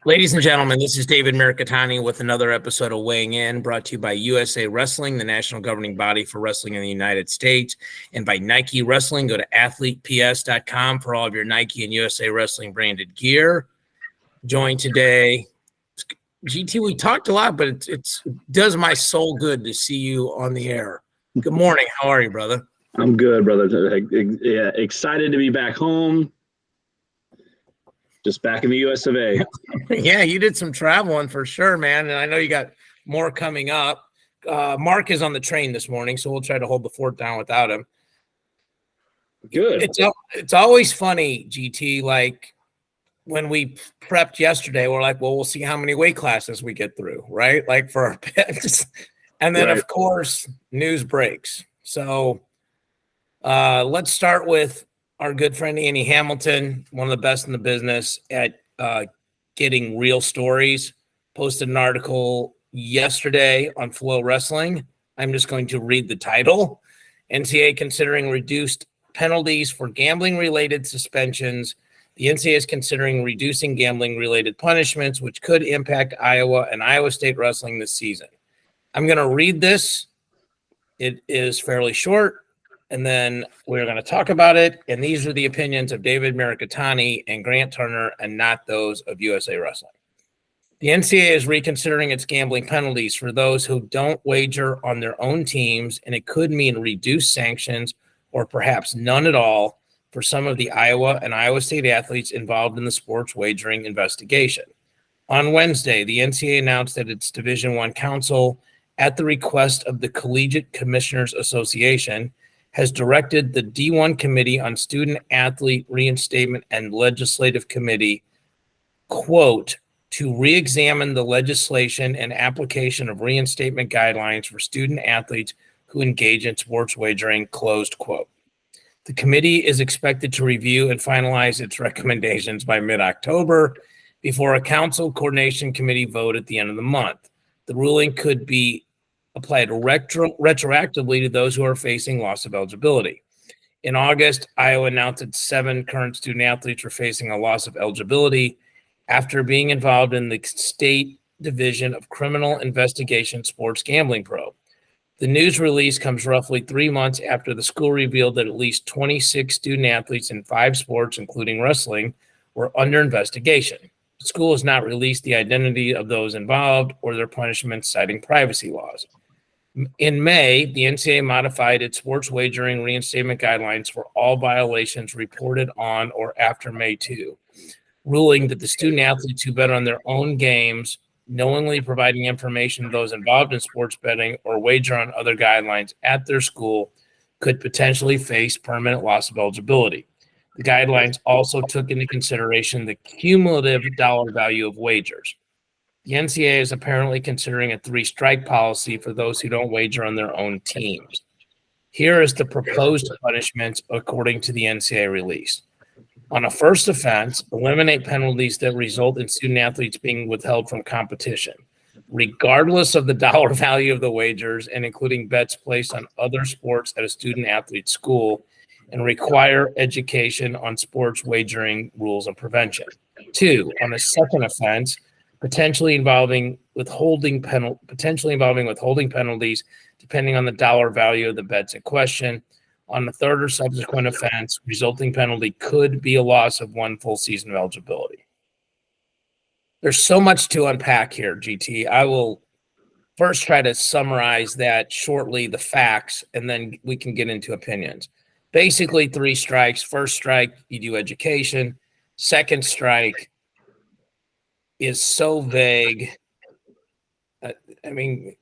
Ladies and gentlemen, this is David Mirikitani with another episode of Weighing In, brought to you by USA Wrestling, the national governing body for wrestling in the United States, and by Nike Wrestling. Go to athleteps.com for all of your Nike and USA Wrestling branded gear. Joined today, GT, we talked a lot, but it does my soul good to see you on the air. Good morning. How are you, brother? I'm good, brother. Yeah, excited to be back home. Just back in the US of A. Yeah, you did some traveling for sure, man. And I know you got more coming up. Mark is on the train this morning, so we'll try to hold the fort down without him. Good. It's always funny, GT, like when we prepped yesterday, we're like, well, we'll see how many weight classes we get through, right? Like for our picks. And then, Of course, news breaks. So let's start with our good friend Annie Hamilton, one of the best in the business at getting real stories, posted an article yesterday on Flow Wrestling. I'm just going to read the title. NCAA considering reduced penalties for gambling-related suspensions. The NCAA is considering reducing gambling-related punishments, which could impact Iowa and Iowa State wrestling this season. I'm going to read this. It is fairly short. And then we're going to talk about it. And these are the opinions of David Mirikitani and Grant Turner and not those of USA Wrestling. The NCAA is reconsidering its gambling penalties for those who don't wager on their own teams, and it could mean reduced sanctions or perhaps none at all for some of the Iowa and Iowa State athletes involved in the sports wagering investigation. On Wednesday, the NCAA announced that its Division I council, at the request of the Collegiate Commissioners Association, has directed the D1 Committee on Student Athlete Reinstatement and Legislative Committee, quote, to re-examine the legislation and application of reinstatement guidelines for student athletes who engage in sports wagering, closed quote. The committee is expected to review and finalize its recommendations by mid-October before a council coordination committee vote at the end of the month. The ruling could be applied retroactively to those who are facing loss of eligibility. In August, Iowa announced that 7 current student athletes were facing a loss of eligibility after being involved in the state division of criminal investigation sports gambling probe. The news release comes roughly 3 months after the school revealed that at least 26 student athletes in 5 sports, including wrestling, were under investigation. The school has not released the identity of those involved or their punishments, citing privacy laws. In May, the NCAA modified its sports wagering reinstatement guidelines for all violations reported on or after May 2, ruling that the student athletes who bet on their own games, knowingly providing information to those involved in sports betting or wager on other guidelines at their school could potentially face permanent loss of eligibility. The guidelines also took into consideration the cumulative dollar value of wagers. The NCAA is apparently considering a 3-strike policy for those who don't wager on their own teams. Here is the proposed punishments according to the NCAA release. On a first offense, eliminate penalties that result in student athletes being withheld from competition, regardless of the dollar value of the wagers and including bets placed on other sports at a student athlete school, and require education on sports wagering rules and prevention. 2, on a second offense, potentially involving withholding penalties depending on the dollar value of the bets in question. On the third or subsequent offense, resulting penalty could be a loss of 1 full season of eligibility. There's so much to unpack here, GT. I will first try to summarize that shortly, the facts, and then we can get into opinions. Basically, 3 strikes. First strike, you do education. Second strike is so vague. I mean,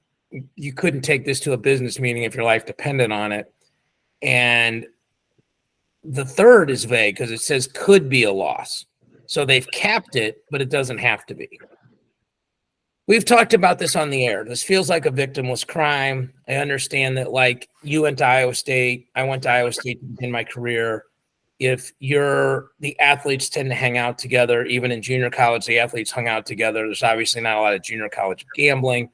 you couldn't take this to a business meeting if your life depended on it. And the third is vague because it says could be a loss. So they've capped it, but it doesn't have to be. We've talked about this on the air. This feels like a victimless crime. I understand that, like, you went to Iowa State. I went to Iowa State in my career. If the athletes tend to hang out together, even in junior college, the athletes hung out together. There's obviously not a lot of junior college gambling,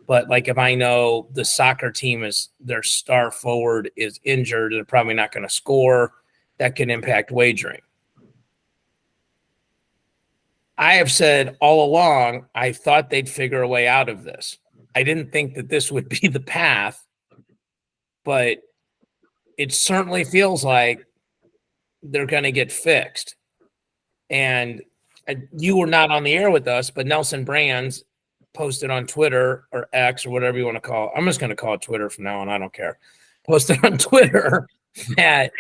but like if I know the soccer team is their star forward is injured and they're probably not going to score, that can impact wagering. I have said all along, I thought they'd figure a way out of this. I didn't think that this would be the path, but it certainly feels like they're going to get fixed. And you were not on the air with us, but Nelson Brands posted on Twitter or X or whatever you want to call it. I'm just going to call it Twitter from now on. I don't care. Posted on Twitter that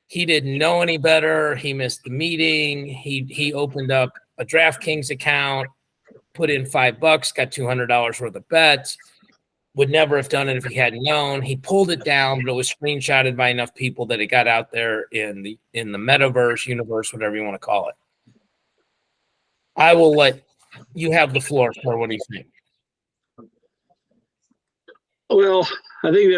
he didn't know any better. He missed the meeting. He opened up a DraftKings account, put in $5, got $200 worth of bets. Would never have done it if he hadn't known. He pulled it down, but it was screenshotted by enough people that it got out there in the metaverse, universe, whatever you want to call it. I will let you have the floor, sir. What do you think? Well, I think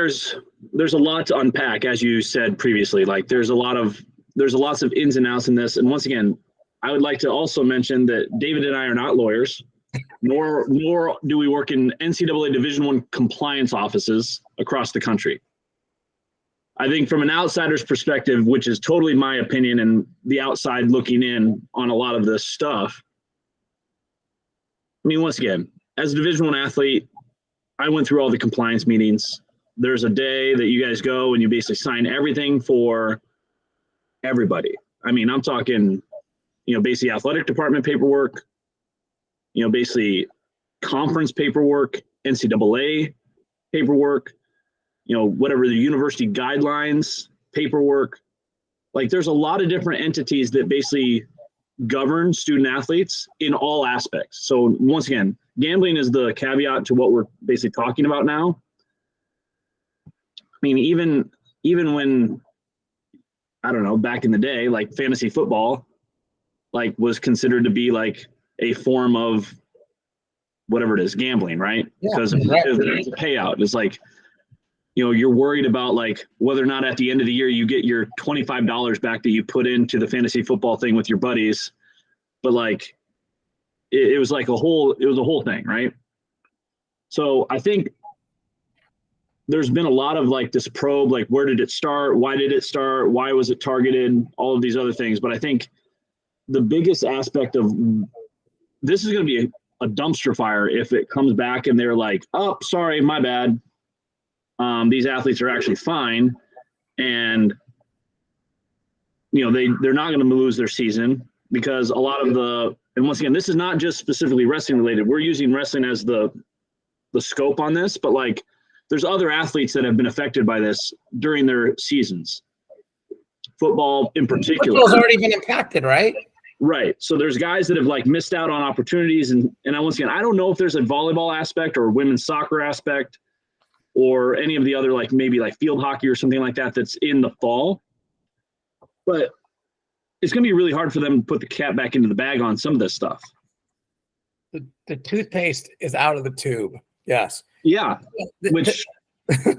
there's a lot to unpack, as you said previously. Like there's lots of ins and outs in this. And once again, I would like to also mention that David and I are not lawyers, nor do we work in NCAA Division I compliance offices across the country. I think from an outsider's perspective, which is totally my opinion and the outside looking in on a lot of this stuff. I mean, once again, as a Division I athlete, I went through all the compliance meetings. There's a day that you guys go and you basically sign everything for everybody. I mean, I'm talking, basically athletic department paperwork, basically conference paperwork, NCAA paperwork, whatever the university guidelines paperwork. Like there's a lot of different entities that basically govern student athletes in all aspects. So once again, gambling is the caveat to what we're basically talking about now. I mean, even when, I don't know, back in the day, like fantasy football, like was considered to be like a form of whatever it is, gambling, right? Yeah, because it's a payout. It's like, you're worried about like whether or not at the end of the year you get your $25 back that you put into the fantasy football thing with your buddies. But like, it was like a whole thing, right? So I think there's been a lot of like this probe, like where did it start? Why did it start? Why was it targeted? All of these other things. But I think the biggest aspect of this is going to be a dumpster fire if it comes back and they're like, oh, sorry, my bad. These athletes are actually fine. And, they're not going to lose their season because a lot of and once again, this is not just specifically wrestling related. We're using wrestling as the scope on this, but like there's other athletes that have been affected by this during their seasons. Football in particular. Football's already been impacted, right? Right. So there's guys that have like missed out on opportunities. And once again, I don't know if there's a volleyball aspect or women's soccer aspect or any of the other, like maybe like field hockey or something like that that's in the fall. But it's going to be really hard for them to put the cat back into the bag on some of this stuff. The toothpaste is out of the tube. Yes. Yeah. Which I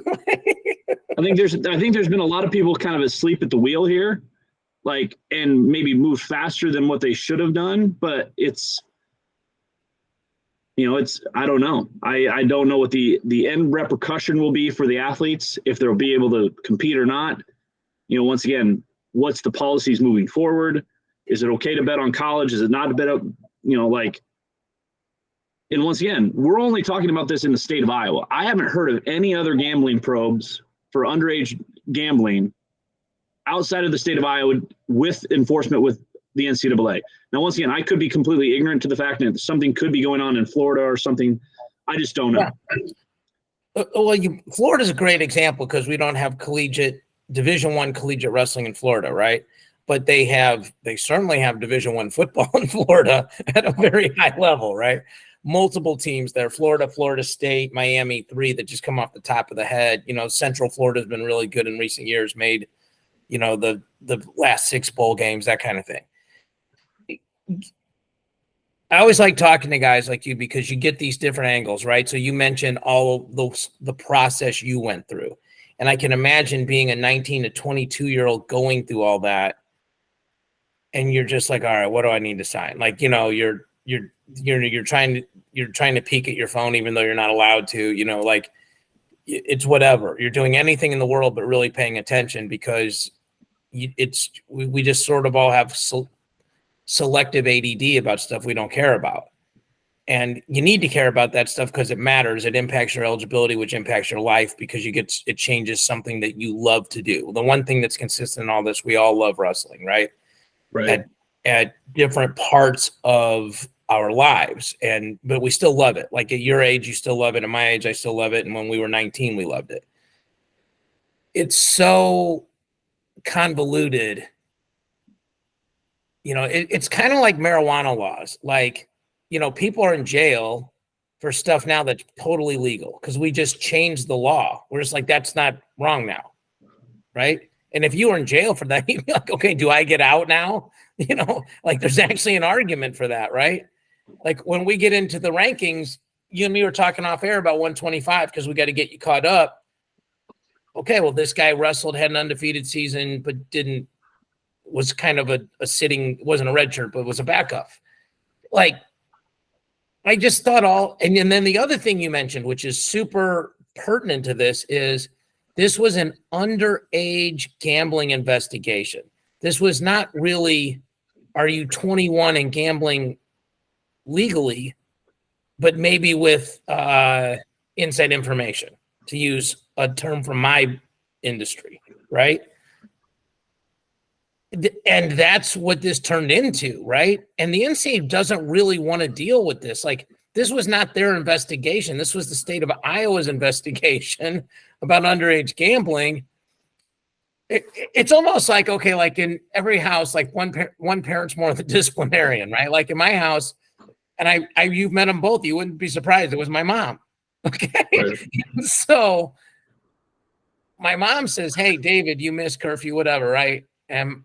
think there's been a lot of people kind of asleep at the wheel here, like, and maybe moved faster than what they should have done. But it's, I don't know. I don't know what the end repercussion will be for the athletes, if they'll be able to compete or not. Once again, what's the policies moving forward? Is it okay to bet on college? Is it not to bet up, and once again, we're only talking about this in the state of Iowa. I haven't heard of any other gambling probes for underage gambling outside of the state of Iowa with enforcement with the NCAA. Now, once again, I could be completely ignorant to the fact that something could be going on in Florida or something. I just don't know. Yeah. Well, Florida's a great example because we don't have Division I collegiate wrestling in Florida, right? But they certainly have Division I football in Florida at a very high level, right? Multiple teams there, Florida, Florida State, Miami, 3 that just come off the top of the head. Central Florida has been really good in recent years, made, the last 6 bowl games, that kind of thing. I always like talking to guys like you because you get these different angles, right? So you mentioned all of the process you went through. And I can imagine being a 19 to 22-year-old going through all that. And you're just like, all right, what do I need to sign? Like, you're trying to peek at your phone, even though you're not allowed to, like it's whatever. You're doing anything in the world, but really paying attention because we just sort of all have selective ADD about stuff we don't care about. And you need to care about that stuff because it matters. It impacts your eligibility, which impacts your life because it changes something that you love to do. The one thing that's consistent in all this, we all love wrestling, right? Right. At different parts of our lives. But we still love it. Like at your age, you still love it. At my age, I still love it. And when we were 19, we loved it. It's so convoluted. It's kind of like marijuana laws. Like, people are in jail for stuff now that's totally legal because we just changed the law. We're just like, that's not wrong now, right? And if you were in jail for that, you'd be like, okay, do I get out now? Like there's actually an argument for that, right? Like when we get into the rankings, you and me were talking off air about 125 because we got to get you caught up. Okay, well, this guy wrestled, had an undefeated season, but was kind of a sitting, wasn't a red shirt, but was a backup. Like, I just thought and then the other thing you mentioned, which is super pertinent to this, is this was an underage gambling investigation. This was not really, are you 21 and gambling legally, but maybe with inside information, to use a term from my industry, right? And that's what this turned into, right? And the NCAA doesn't really want to deal with this. Like, this was not their investigation. This was the state of Iowa's investigation about underage gambling. It's almost like, okay, like in every house, like one parent's more the disciplinarian, right? Like in my house, and you've met them both, you wouldn't be surprised. It was my mom. Okay. Right. So my mom says, hey, David, you missed curfew, whatever, right? And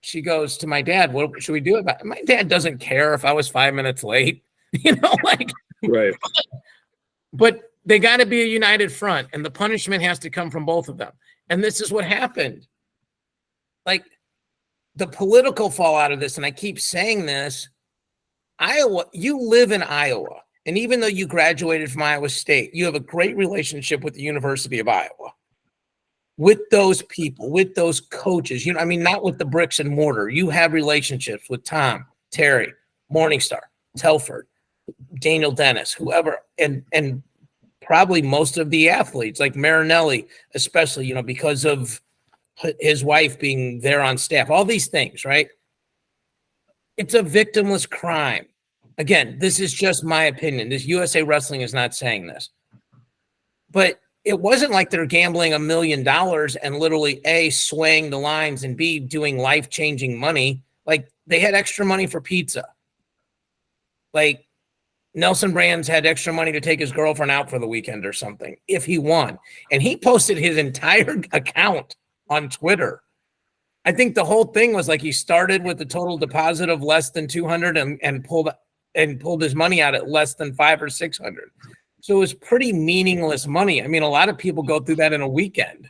she goes to my dad, what should we do about it? My dad doesn't care if I was 5 minutes late, like, right. But they got to be a united front, and the punishment has to come from both of them. And this is what happened. Like, the political fallout of this, and I keep saying this, Iowa, you live in Iowa. And even though you graduated from Iowa State, you have a great relationship with the University of Iowa. With those people, with those coaches, not with the bricks and mortar. You have relationships with Tom, Terry, Morningstar, Telford, Daniel Dennis, whoever, and probably most of the athletes, like Marinelli, especially, because of his wife being there on staff, all these things, right? It's a victimless crime. Again, this is just my opinion. This USA Wrestling is not saying this. But it wasn't like they're gambling $1 million and literally A, swaying the lines, and B, doing life-changing money. Like, they had extra money for pizza. Like, Nelson Brands had extra money to take his girlfriend out for the weekend or something if he won. And he posted his entire account on Twitter. I think the whole thing was like he started with a total deposit of less than 200 and pulled his money out at less than 500 or 600. So it was pretty meaningless money. I mean, a lot of people go through that in a weekend.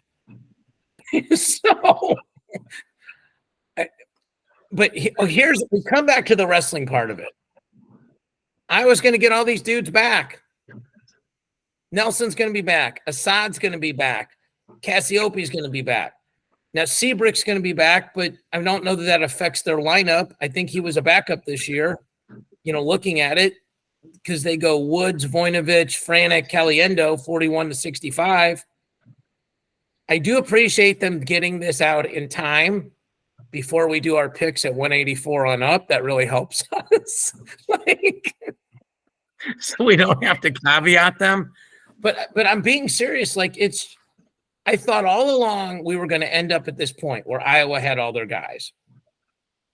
But we come back to the wrestling part of it. I was going to get all these dudes back. Nelson's going to be back. Assad's going to be back. Cassioppi's going to be back. Now, Seabrook's going to be back, but I don't know that affects their lineup. I think he was a backup this year, looking at it, because they go Woods, Voinovich, Franek, Caliendo, 41 to 65. I do appreciate them getting this out in time before we do our picks at 184 on up. That really helps us. So we don't have to caveat them. But I'm being serious. I thought all along we were going to end up at this point where Iowa had all their guys.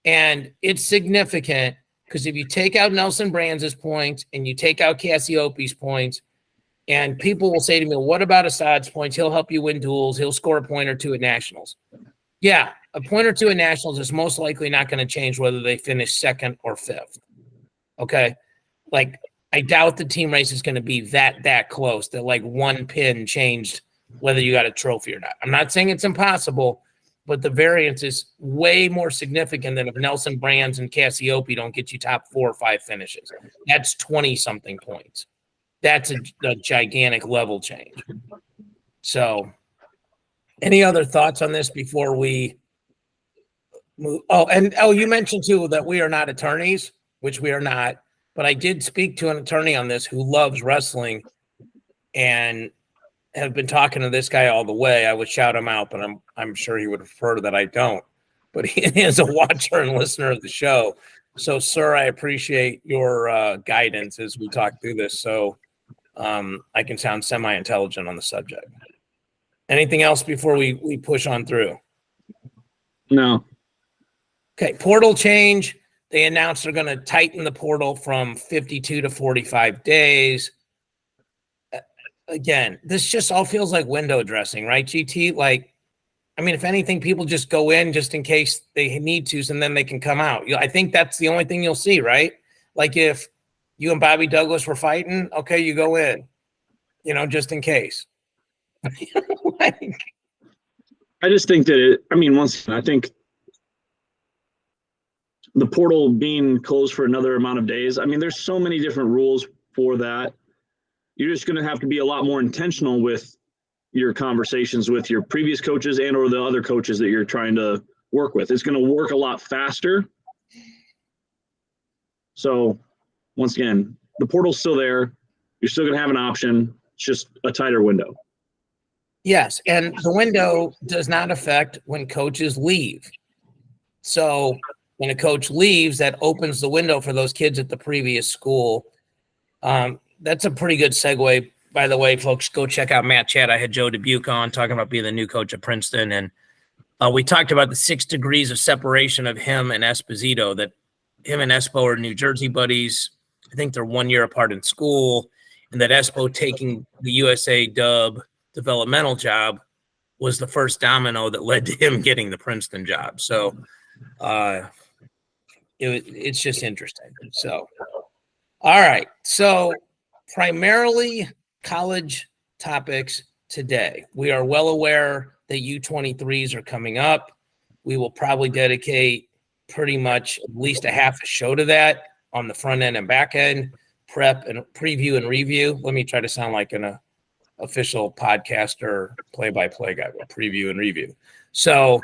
And it's significant because if you take out Nelson Brands' points and you take out Cassioppi's points, and people will say to me, well, what about Assad's points? He'll help you win duels. He'll score a point or two at nationals. Yeah, a point or two at nationals is most likely not going to change whether they finish second or fifth. Okay? I doubt the team race is going to be that close that one pin changed whether you got a trophy or not. I'm not saying it's impossible, but the variance is way more significant than if Nelson Brands and Cassioppi don't get you top 4 or 5 finishes. That's 20-something points. That's a gigantic level change. So any other thoughts on this before we You mentioned too that we are not attorneys, which we are not. But I did speak to an attorney on this who loves wrestling, and have been talking to this guy all the way. I would shout him out, but I'm sure he would prefer that I don't. But he is a watcher and listener of the show. So, sir, I appreciate your guidance as we talk through this, so I can sound semi-intelligent on the subject. Anything else before we push on through? No. Okay, portal change. They announced they're going to tighten the portal from 52 to 45 days. Again, this just all feels like window dressing, right, GT? Like, I mean, if anything, people just go in just in case they need to, and then they can come out. I think that's the only thing you'll see, right? Like if you and Bobby Douglas were fighting, okay, you go in, just in case. I just think that I think the portal being closed for another amount of days, there's so many different rules for that. You're just going to have to be a lot more intentional with your conversations with your previous coaches and or the other coaches that you're trying to work with. It's going to work a lot faster. So once again, the portal's still there. You're still going to have an option. It's just a tighter window. Yes, and the window does not affect when coaches leave. So when a coach leaves, that opens the window for those kids at the previous school. That's a pretty good segue. By the way, folks, go check out Matt Chat. I had Joe Dubuque on talking about being the new coach at Princeton. And we talked about the 6 degrees of separation of him and Esposito, that him and Espo are New Jersey buddies. I think they're 1 year apart in school. And that Espo taking the USA Dub developmental job was the first domino that led to him getting the Princeton job. So it's just interesting. So, all right. So primarily college topics today. We are well aware that U23s are coming up. We will probably dedicate pretty much at least a half a show to that on the front end and back end, prep and preview and review. Let me try to sound like an official podcaster, play-by-play guy, with preview and review. So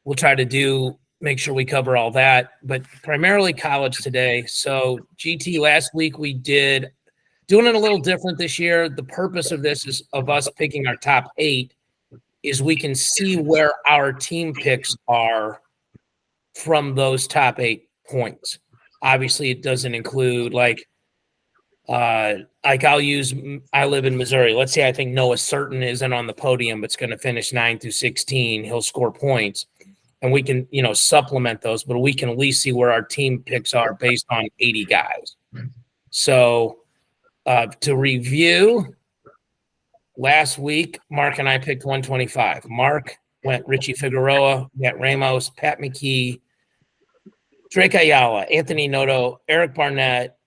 we'll try to make sure we cover all that, but primarily college today. So GT, last week we did doing it a little different this year. The purpose of this is of us picking our top 8 is we can see where our team picks are from those top 8 points. Obviously, it doesn't include I live in Missouri. Let's say I think Noah Certain isn't on the podium, but it's going to finish 9 through 16. He'll score points. And we can, supplement those, but we can at least see where our team picks are based on 80 guys. So to review, last week, Mark and I picked 125. Mark went Richie Figueroa, Matt Ramos, Pat McKee, Drake Ayala, Anthony Noto, Eric Barnett,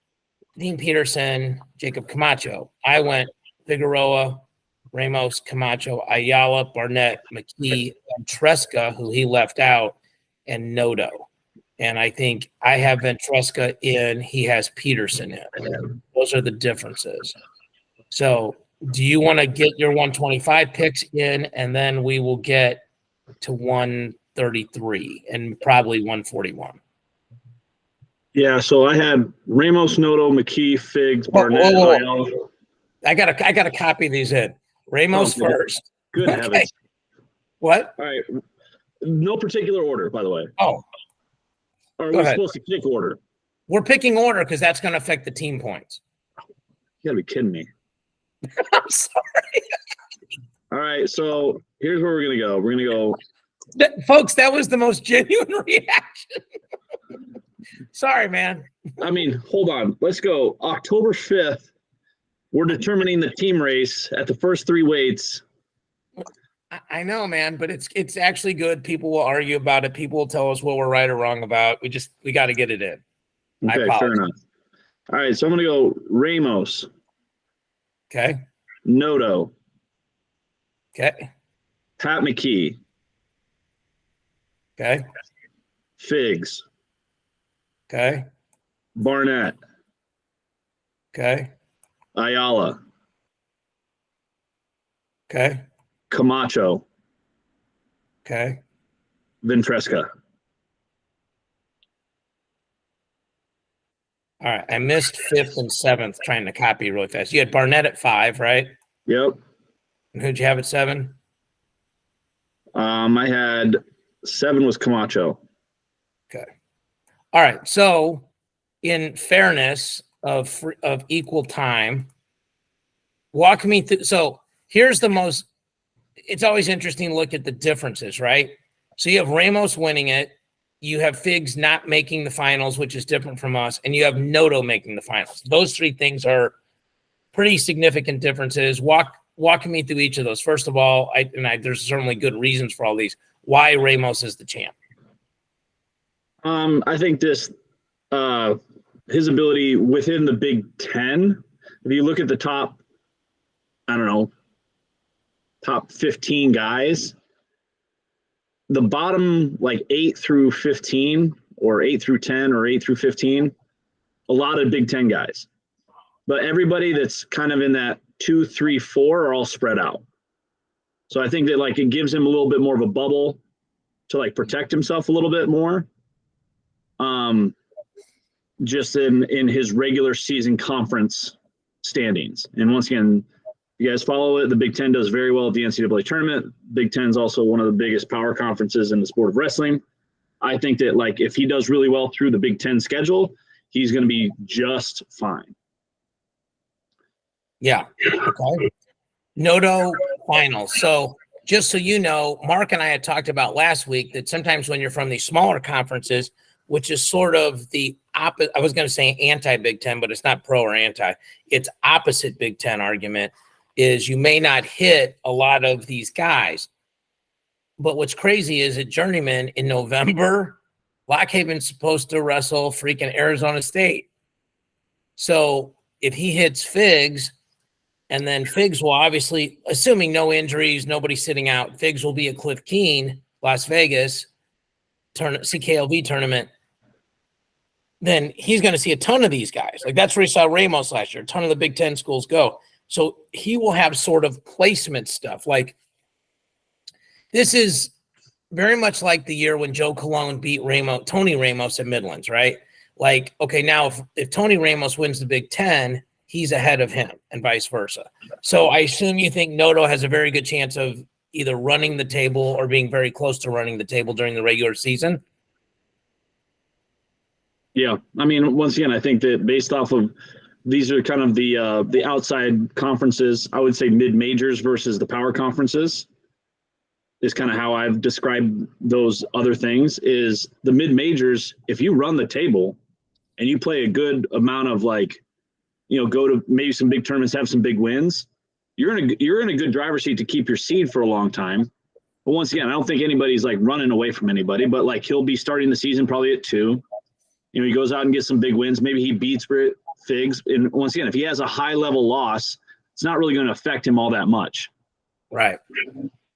Dean Peterson, Jacob Camacho. I went Figueroa, Ramos, Camacho, Ayala, Barnett, McKee, and Tresca, who he left out, and Noto. And I think I have Ventresca in, he has Peterson in. Those are the differences. So do you want to get your 125 picks in, and then we will get to 133 and probably 141? Yeah, so I had Ramos, Noto, McKee, Figs, Barnett, Ayala. I gotta copy these in. Ramos first. Good heavens. What? All right. No particular order, by the way. Oh. Or are we supposed to pick order? We're picking order because that's going to affect the team points. You gotta be kidding me. I'm sorry. All right, so here's where we're gonna go. We're gonna go. Folks, that was the most genuine reaction. Sorry, man. Hold on. Let's go. October 5th. We're determining the team race at the first 3 weights. I know, man, but it's actually good. People will argue about it. People will tell us what we're right or wrong about. We got to get it in. Okay, fair enough. All right, so I'm going to go Ramos. Okay. Noto. Okay. Pat McKee. Okay. Figs. Okay. Barnett. Okay. Ayala. Okay. Camacho. Okay. Ventresca. All right. I missed 5th and 7th trying to copy really fast. You had Barnett at 5, right? Yep. And who'd you have at 7? I had 7 was Camacho. Okay. All right. So in fairness of equal time, walk me through. So here's it's always interesting to look at the differences, right? So you have Ramos winning it. You have Figs not making the finals, which is different from us. And you have Noto making the finals. Those 3 things are pretty significant differences. Walk me through each of those. First of all, there's certainly good reasons for all these. Why Ramos is the champ? I think his ability within the Big Ten, if you look at the top 15 guys, the bottom like 8 through 15 or 8 through 10 or 8 through 15, a lot of Big Ten guys. But everybody that's kind of in that 2, 3, 4 are all spread out. So I think that like it gives him a little bit more of a bubble to like protect himself a little bit more. Just in his regular season conference standings. And once again, you guys follow it. The Big Ten does very well at the NCAA tournament. Big Ten is also one of the biggest power conferences in the sport of wrestling. I think that like if he does really well through the Big Ten schedule, he's going to be just fine. Yeah. Okay. Noto finals. So just so you know, Mark and I had talked about last week that sometimes when you're from these smaller conferences, which is sort of the opposite, I was going to say anti-Big Ten, but it's not pro or anti. It's opposite Big Ten argument is you may not hit a lot of these guys. But what's crazy is at Journeyman in November, Lockhaven's supposed to wrestle freaking Arizona State. So if he hits Figs, and then Figs will obviously, assuming no injuries, nobody sitting out, Figs will be at Cliff Keen, Las Vegas, CKLV tournament. Then he's going to see a ton of these guys. Like that's where he saw Ramos last year. A ton of the Big Ten schools go. So he will have sort of placement stuff. Like this is very much like the year when Joe Colon beat Tony Ramos at Midlands, right? Like, okay, now if Tony Ramos wins the Big Ten, he's ahead of him and vice versa. So I assume you think Noto has a very good chance of either running the table or being very close to running the table during the regular season. Yeah. I mean, once again, I think that based off of these are kind of the outside conferences, I would say mid-majors versus the power conferences is kind of how I've described those other things is the mid-majors. If you run the table and you play a good amount of like, go to maybe some big tournaments, have some big wins, you're in a good driver's seat to keep your seed for a long time. But once again, I don't think anybody's like running away from anybody, but like he'll be starting the season probably at 2. He goes out and gets some big wins. Maybe he beats Figs. And once again, if he has a high level loss, it's not really going to affect him all that much. Right.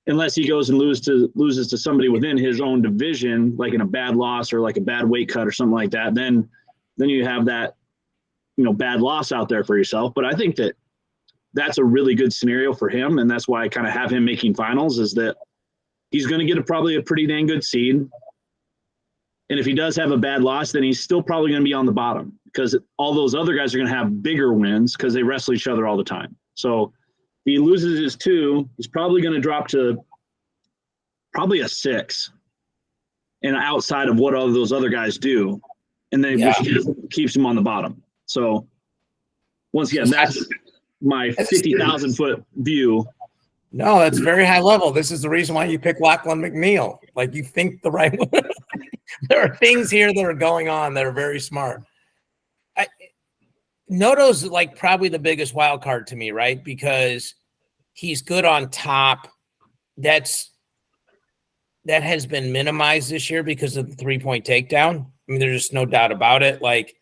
Unless he goes and loses to somebody within his own division, like in a bad loss or like a bad weight cut or something like that, then you have that, bad loss out there for yourself. But I think that that's a really good scenario for him. And that's why I kind of have him making finals is that he's going to get probably a pretty dang good seed. And if he does have a bad loss, then he's still probably going to be on the bottom because all those other guys are going to have bigger wins because they wrestle each other all the time. So if he loses his 2, he's probably going to drop to probably a 6 and outside of what all those other guys do. And then which keeps him on the bottom. So once again, that's my 50,000 foot view. No, that's very high level. This is the reason why you pick Lachlan McNeil. Like you think the right way. There are things here that are going on that are very smart. Noto's like probably the biggest wild card to me, right? Because he's good on top. That has been minimized this year because of the 3-point takedown. I mean, there's just no doubt about it. Like,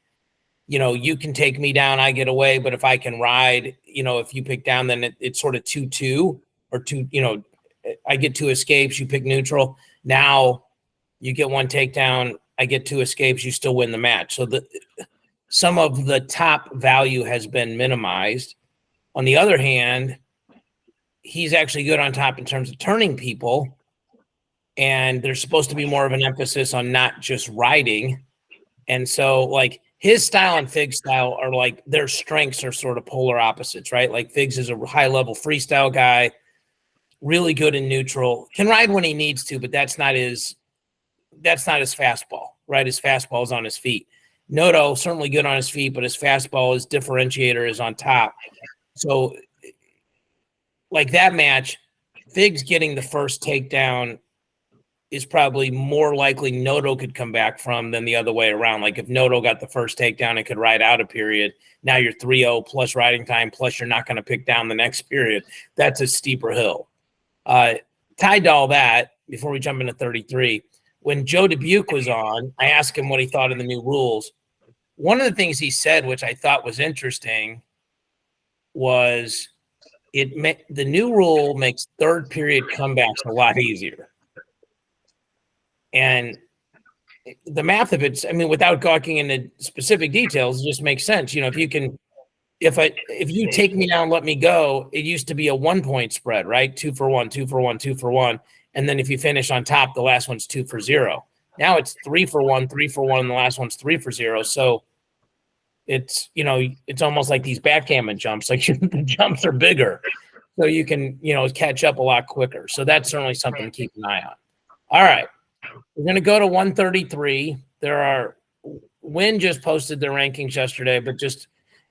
you can take me down, I get away, but if I can ride, if you pick down, then it's sort of 2-2 or 2, I get 2 escapes, you pick neutral. Now you get 1 takedown, I get 2 escapes, you still win the match. So some of the top value has been minimized. On the other hand, he's actually good on top in terms of turning people. And there's supposed to be more of an emphasis on not just riding. And so like his style and Fig's style are like their strengths are sort of polar opposites, right? Like Figs is a high level freestyle guy, really good in neutral, can ride when he needs to, but that's not his fastball, right? His fastball is on his feet. Noto, certainly good on his feet, but his fastball, his differentiator is on top. So like that match, Figs getting the first takedown is probably more likely Noto could come back from than the other way around. Like if Noto got the first takedown and could ride out a period, now you're 3-0 plus riding time, plus you're not going to pick down the next period. That's a steeper hill. Tied to all that, before we jump into 33, when Joe Dubuque was on, I asked him what he thought of the new rules. One of the things he said, which I thought was interesting, was the new rule makes third period comebacks a lot easier. And the math of it, I mean, without gawking into specific details, it just makes sense. You know, if you take me down, let me go, it used to be a 1 point spread, right? 2 for 1, 2 for 1, 2 for 1. And then if you finish on top, the last one's 2 for 0. Now it's 3 for 1, 3 for 1, and the last one's 3 for 0. So it's, you know, it's almost like these backgammon jumps. Like the jumps are bigger. So you can, you know, catch up a lot quicker. So that's certainly something to keep an eye on. All right. We're going to go to 133. Wynn just posted their rankings yesterday,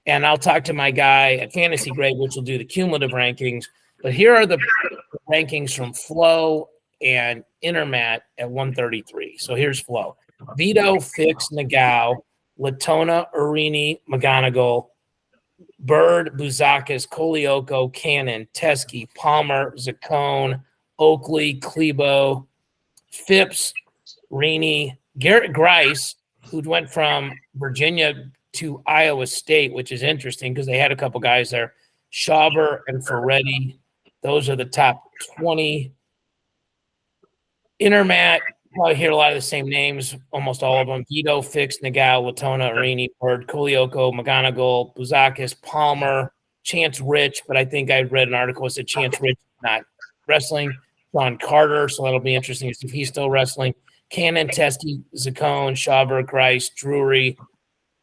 and I'll talk to my guy at Fantasy Grade, which will do the cumulative rankings. But here are the rankings from Flo and Intermat at 133. So here's Flo: Vito, Fix, Nagao, Latona, Arini, McGonigal, Bird, Buzakis, Kolioko, Cannon, Teskey, Palmer, Zaccone, Oakley, Klebo, Phipps, Rini, Garrett Grice, who went from Virginia to Iowa State, which is interesting because they had a couple guys there. Schauber and Ferretti, those are the top 20. Intermat, probably hear a lot of the same names, almost all of them. Vito, Fix, Nagao, Latona, Arini, Bird, Kolioko, McGonigal, Buzakis, Palmer, Chance Rich, but I think I read an article that said Chance Rich not wrestling. John Carter, so that'll be interesting to see if he's still wrestling. Cannon, Teskey, Zaccone, Schauber, Grice, Drury,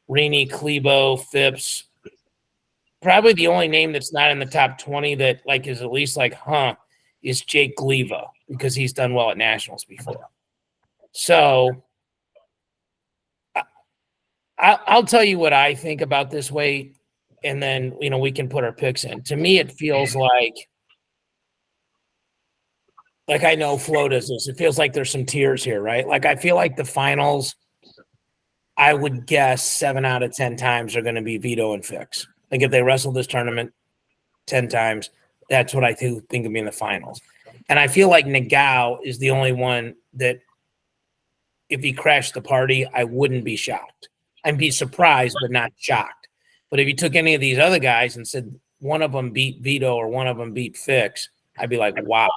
Rini, Klebo, Phipps. Probably the only name that's not in the top 20 that like is at least like, is Jake Gleva, because he's done well at nationals before. So I'll tell you what I think about this weight, and then, you know, we can put our picks in. To me, it feels like I know Flo does this. It feels like there's some tiers here, right? Like I feel like the finals, I would guess 7 out of 10 times are going to be Vito and Fix. Like if they wrestle this tournament 10 times, that's what I think will be in the finals. And I feel like Nagao is the only one that if he crashed the party, I wouldn't be shocked. I'd be surprised, but not shocked. But if you took any of these other guys and said one of them beat Vito or one of them beat Fix, I'd be like, wow.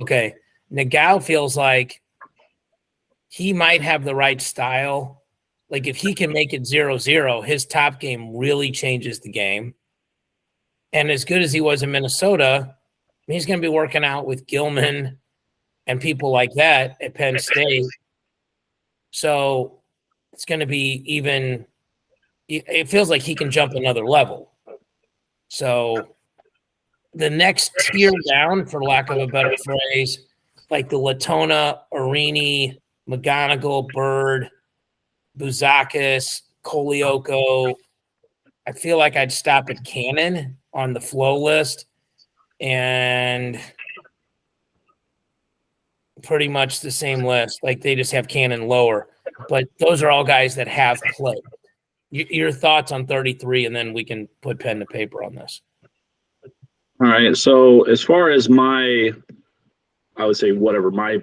Okay, Nagao feels like he might have the right style. Like if he can make it 0-0, his top game really changes the game. And as good as he was in Minnesota, he's going to be working out with Gilman and people like that at Penn State. So it's going to be even – it feels like he can jump another level. So – the next tier down, for lack of a better phrase, like the Latona, Arini, McGonigal, Bird, Buzakis, Kolioko, I feel like I'd stop at Cannon on the Flow list, and pretty much the same list. Like they just have Cannon lower. But those are all guys that have played. Your thoughts on 33, and then we can put pen to paper on this. All right. So as far as I would say my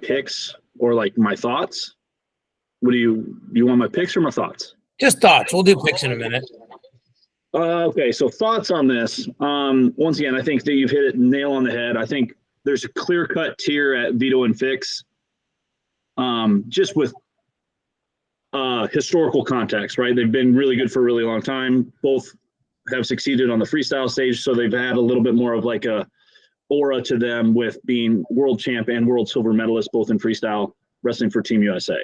picks or like my thoughts. What do you want my picks or my thoughts? Just thoughts. We'll do picks in a minute. Okay. So thoughts on this. Once again, I think that you've hit it nail on the head. I think there's a clear-cut tier at Vito and Fix. Just with historical context, right? They've been really good for a really long time. Both have succeeded on the freestyle stage, so they've had a little bit more of like a aura to them with being world champ and world silver medalist, both in freestyle wrestling for Team USA.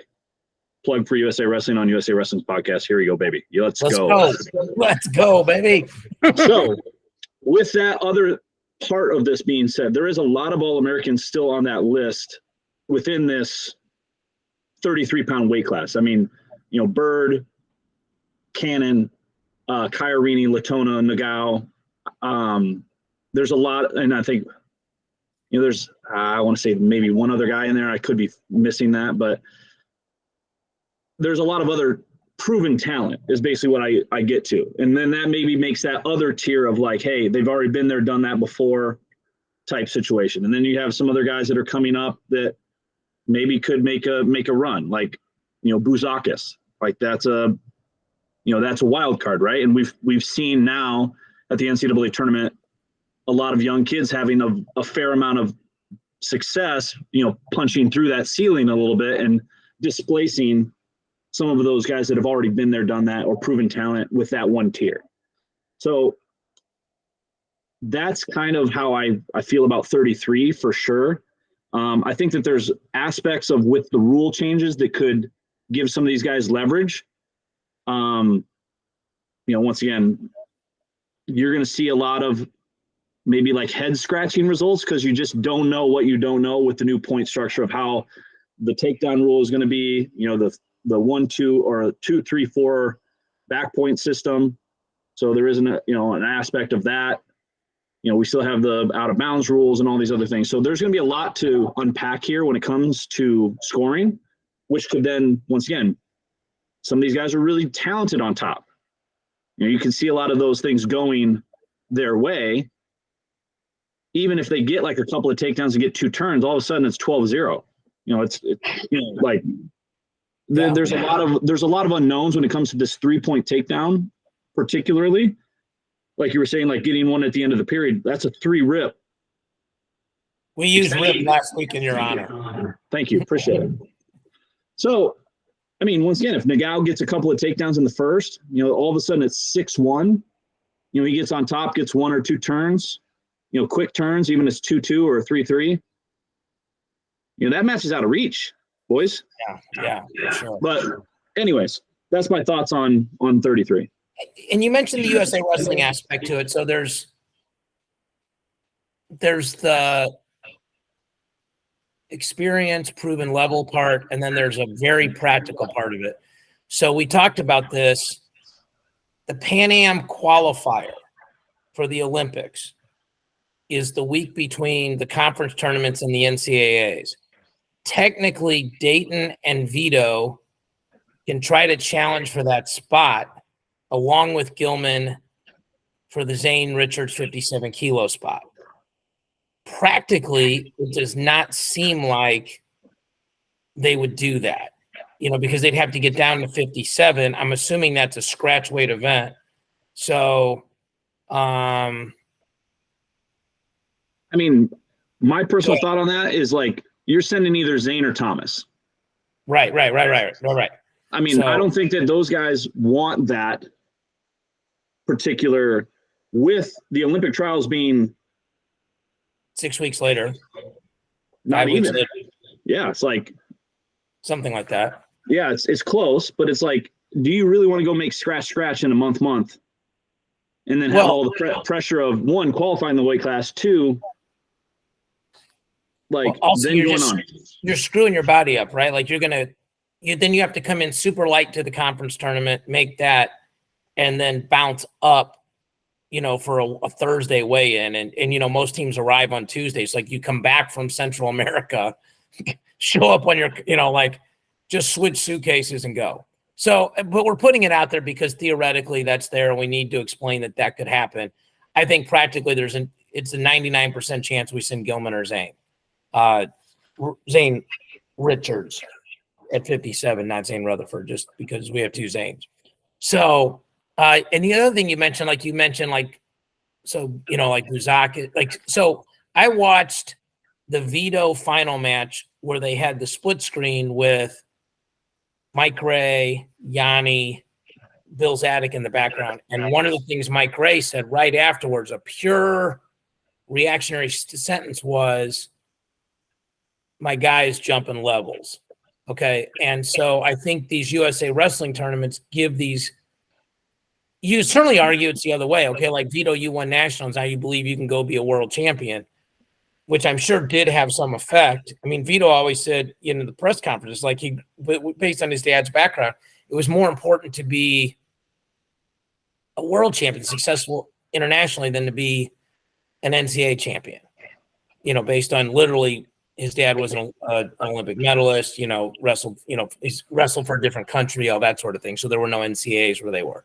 plug for USA Wrestling on USA Wrestling's podcast. Here we go, baby. Let's go. Let's go, baby. So with that other part of this being said, there is a lot of All-Americans still on that list within this 33-pound weight class. I mean, Bird, Cannon, Kairini, Latona, Nagao. There's a lot, and I think, there's, I want to say maybe one other guy in there. I could be missing that, but there's a lot of other proven talent is basically what I get to. And then that maybe makes that other tier of like, hey, they've already been there, done that before type situation. And then you have some other guys that are coming up that maybe could make a run, like, Bouzakis. Like that's a wild card, right? And we've seen now at the NCAA tournament, a lot of young kids having a fair amount of success, punching through that ceiling a little bit and displacing some of those guys that have already been there, done that, or proven talent with that one tier. So that's kind of how I feel about 33 for sure. I think that there's aspects of with the rule changes that could give some of these guys leverage. Once again, you're going to see a lot of maybe like head scratching results because you just don't know what you don't know with the new point structure of how the takedown rule is going to be, the 1-2 or 2-3-4 back point system. So there isn't an aspect of that. We still have the out of bounds rules and all these other things. So there's going to be a lot to unpack here when it comes to scoring, which could then, once again, some of these guys are really talented on top. You can see a lot of those things going their way. Even if they get like a couple of takedowns and get 2 turns, all of a sudden it's 12-0. There's a lot of unknowns when it comes to this 3-point takedown, particularly. Like you were saying, like getting one at the end of the period, that's a 3 rip. We used rip last week in your honor. Thank you. Appreciate it. So, I mean, once again, if Nagao gets a couple of takedowns in the first, all of a sudden it's 6-1. He gets on top, gets 1 or 2 turns, quick turns, even if it's 2-2 or 3-3. That match is out of reach, boys. Yeah, for sure. But anyways, that's my thoughts on 33. And you mentioned the USA Wrestling aspect to it. So there's the experience, proven level part, and then there's a very practical part of it. So we talked about this. The Pan Am qualifier for the Olympics is the week between the conference tournaments and the NCAAs. Technically, Dayton and Vito can try to challenge for that spot along with Gilman for the Zane Richards 57 kilo spot. Practically, it does not seem like they would do that, because they'd have to get down to 57. I'm assuming that's a scratch weight event. So, I mean, my personal thought on that is like, you're sending either Zane or Thomas. Right. I mean, I don't think that those guys want that particular, with the Olympic trials being 6 weeks later. Not even. Yeah, it's like something like that. Yeah, it's close, but it's like, do you really want to go make scratch in a month, and then have all the pressure of 1, qualifying the weight class, 2, like also then you're screwing your body up, right? Like then you have to come in super light to the conference tournament, make that, and then bounce up, for a Thursday weigh-in. And most teams arrive on Tuesdays. Like you come back from Central America, show up when you're, just switch suitcases and go. So, but we're putting it out there because theoretically that's there. And we need to explain that could happen. I think practically it's a 99% chance we send Gilman or Zane. Zane Richards at 57, not Zane Rutherford, just because we have 2 Zanes. So, and the other thing you mentioned, Buzak, so I watched the Vito final match where they had the split screen with Mike Ray, Yanni, Bill Zadek in the background. And one of the things Mike Ray said right afterwards, a pure reactionary sentence was, my guy is jumping levels. Okay. And so I think these USA wrestling tournaments give these, you certainly argue it's the other way. Okay. Like Vito, you won nationals. Now you believe you can go be a world champion, which I'm sure did have some effect. I mean, Vito always said in the press conferences, like based on his dad's background, it was more important to be a world champion, successful internationally, than to be an NCAA champion, based on literally his dad was an Olympic medalist, wrestled, he's wrestled for a different country, all that sort of thing. So there were no NCAAs where they were.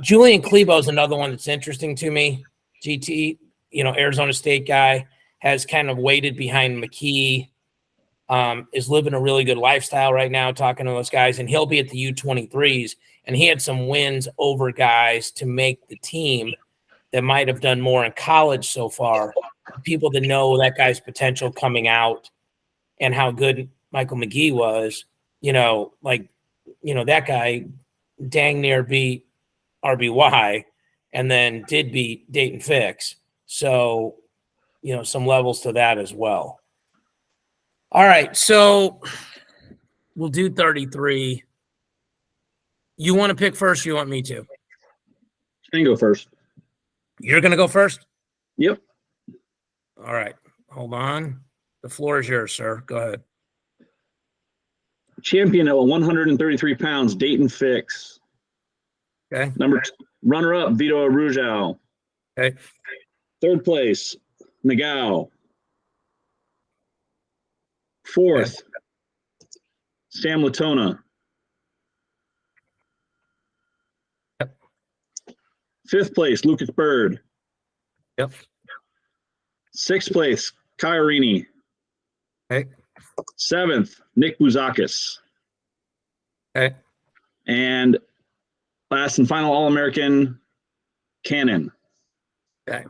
Julian Klebo is another one that's interesting to me. GT, Arizona State guy, has kind of waited behind McKee, is living a really good lifestyle right now, talking to those guys, and he'll be at the U23s. And he had some wins over guys to make the team that might have done more in college so far. People that know that guy's potential coming out and how good Michael McGee was, that guy dang near beat RBY and then did beat Dayton Fix. So, some levels to that as well. All right. So we'll do 33. You want to pick first? Or you want me to? I can go first. You're going to go first? Yep. All right. Hold on. The floor is yours, sir. Go ahead. Champion at 133 pounds, Dayton Fix. Okay. Runner-up, Vito Arujau. Okay. Third place, Nagao. Fourth, Sam Latona. Yep. Fifth place, Lucas Bird. Yep. Sixth place, Kairini. Okay. Seventh, Nick Bouzakis. Okay. And last and final All-American, Cannon. Okay.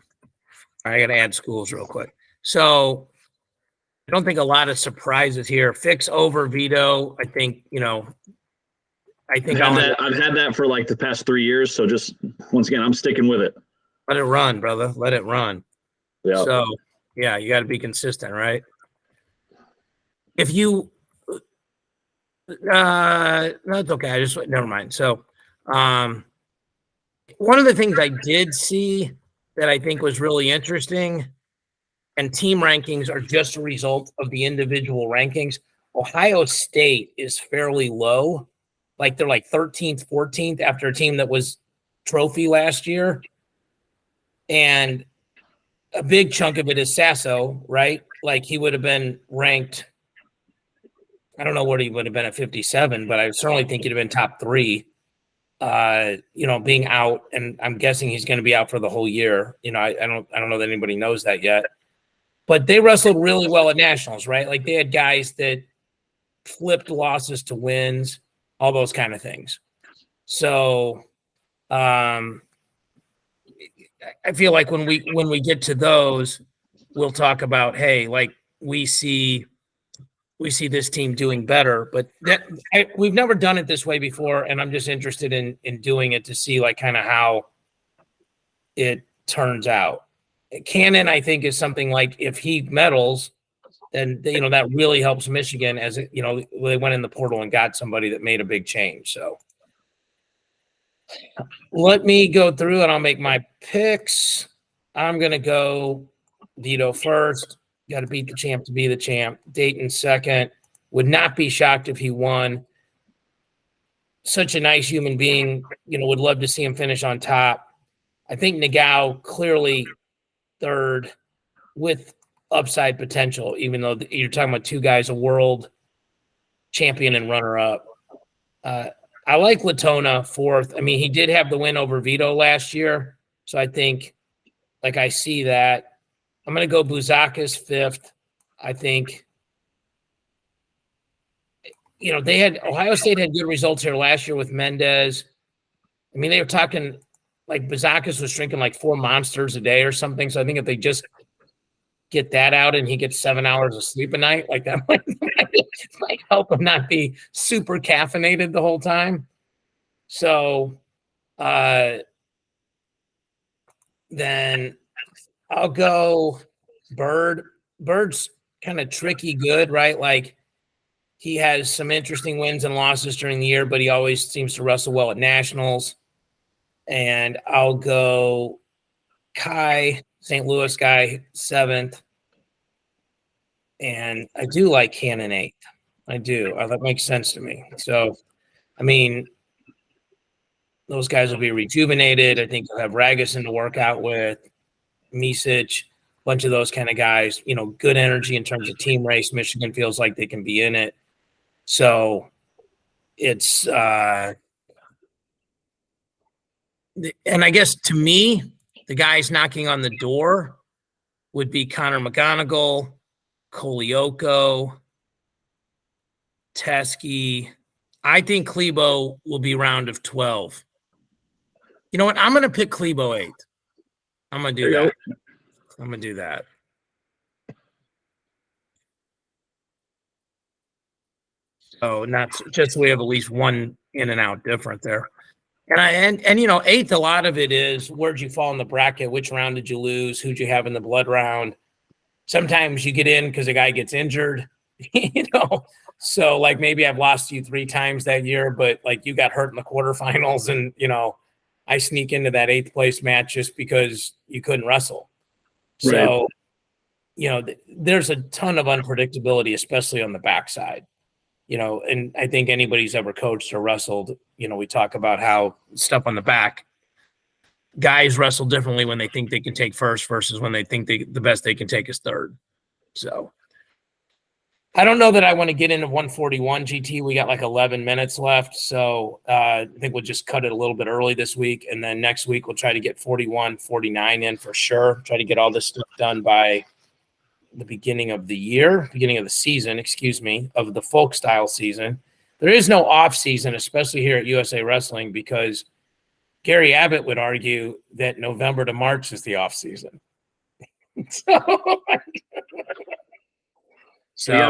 I got to add schools real quick. So I don't think a lot of surprises here. Fix over Vito. I think, I've had that for like the past 3 years. So just once again, I'm sticking with it. Let it run, brother. Let it run. Yeah. So yeah, you got to be consistent, right? If you, no, it's okay. Never mind. So, one of the things I did see that I think was really interesting, and team rankings are just a result of the individual rankings. Ohio State is fairly low. Like they're like 13th, 14th after a team that was trophy last year. And a big chunk of it is Sasso, right? Like he would have been ranked, I don't know what he would have been at 57, but I certainly think he'd have been top 3, being out. And I'm guessing he's going to be out for the whole year. I don't know that anybody knows that yet. But they wrestled really well at nationals, right? Like they had guys that flipped losses to wins, all those kind of things. So I feel like when we get to those, we'll talk about, hey, like we see this team doing better, but we've never done it this way before, and I'm just interested in doing it to see like kind of how it turns out. Cannon, I think, is something like if he medals, then that really helps Michigan as they went in the portal and got somebody that made a big change. So let me go through and I'll make my picks. I'm gonna go Vito first. Got to beat the champ to be the champ. Dayton second. Would not be shocked if he won. Such a nice human being. Would love to see him finish on top. I think Nagao clearly third with upside potential, even though you're talking about 2 guys, a world champion and runner-up. I like Latona fourth. I mean, he did have the win over Vito last year, so I think, like, I see that. I'm going to go Bouzakis fifth. I think, Ohio State had good results here last year with Mendez. I mean, they were talking like Bouzakis was drinking like 4 monsters a day or something. So I think if they just get that out and he gets 7 hours of sleep a night, like that might help him not be super caffeinated the whole time. So then I'll go Bird. Bird's kind of tricky good, right? Like He has some interesting wins and losses during the year, but he always seems to wrestle well at nationals. And I'll go Kai, St. Louis guy, 7th. And I do like Cannon 8th. I do. That makes sense to me. So, I mean, those guys will be rejuvenated. I think they'll have Ragusin to work out with, Misic, a bunch of those kind of guys. You know, good energy in terms of team race. Michigan feels like they can be in it. So it's and I guess to me, the guys knocking on the door would be Connor McGonigal, Kolioko, Teskey. I think Klebo will be round of 12. You know what? I'm going to pick Klebo 8th. I'm going to do that. I'm going to do that. So not just we have at least one in and out different there. And you know, 8th, a lot of it is where'd you fall in the bracket? Which round did you lose? Who'd you have in the blood round? Sometimes you get in because a guy gets injured, you know. So like maybe I've lost you 3 times that year, but like you got hurt in the quarterfinals, and you know, I sneak into that 8th place match just because you couldn't wrestle. So, right. You know, there's a ton of unpredictability, especially on the backside. You know, and I think anybody who's ever coached or wrestled, you know, we talk about how stuff on the back, guys wrestle differently when they think they can take first versus when they think the best they can take is third. So I don't know that I want to get into 141 GT. We got like 11 minutes left. So I think we'll just cut it a little bit early this week. And then next week we'll try to get 41, 49 in for sure. Try to get all this stuff done by the beginning of the season, of the folk style season. There is no off season, especially here at USA Wrestling, because Gary Abbott would argue that November to March is the off season. So you got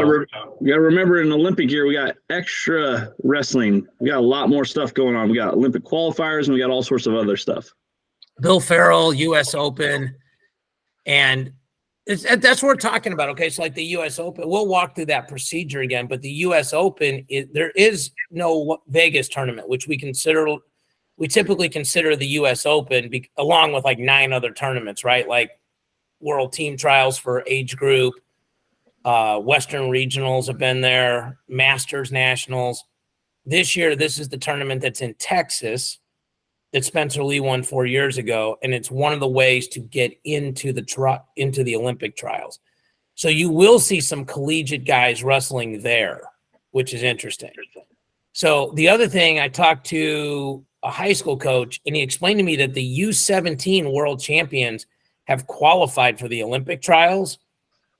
to remember, in Olympic year, we got extra wrestling. We got a lot more stuff going on. We got Olympic qualifiers and we got all sorts of other stuff. Bill Farrell, US Open, and that's what we're talking about. Okay, so like the U.S. Open, we'll walk through that procedure again. But the U.S. Open, there is no Vegas tournament, which we typically consider the U.S. Open along with like 9 other tournaments, right? Like World Team Trials for age group, Western Regionals have been there, Masters Nationals. This year, this is the tournament that's in Texas that Spencer Lee won 4 years ago, and it's one of the ways to get into the Olympic trials. So you will see some collegiate guys wrestling there, which is interesting. So the other thing, I talked to a high school coach, and he explained to me that the U17 world champions have qualified for the Olympic trials,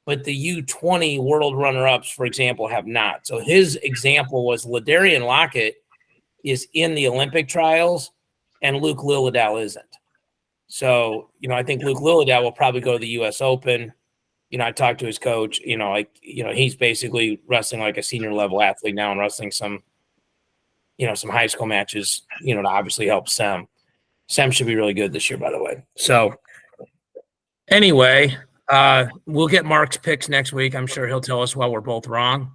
but the U20 world runner-ups, for example, have not. So his example was Ladarian Lockett is in the Olympic trials, and Luke Lilladale isn't. So, you know, I think Luke Lilladale will probably go to the U.S. Open. You know, I talked to his coach, he's basically wrestling like a senior level athlete now and wrestling some high school matches, to obviously help Sem. Sem should be really good this year, by the way. So anyway, we'll get Mark's picks next week. I'm sure he'll tell us why we're both wrong.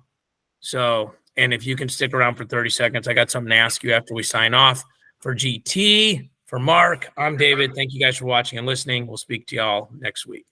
So, and if you can stick around for 30 seconds, I got something to ask you after we sign off. For GT, for Mark, I'm David. Thank you guys for watching and listening. We'll speak to y'all next week.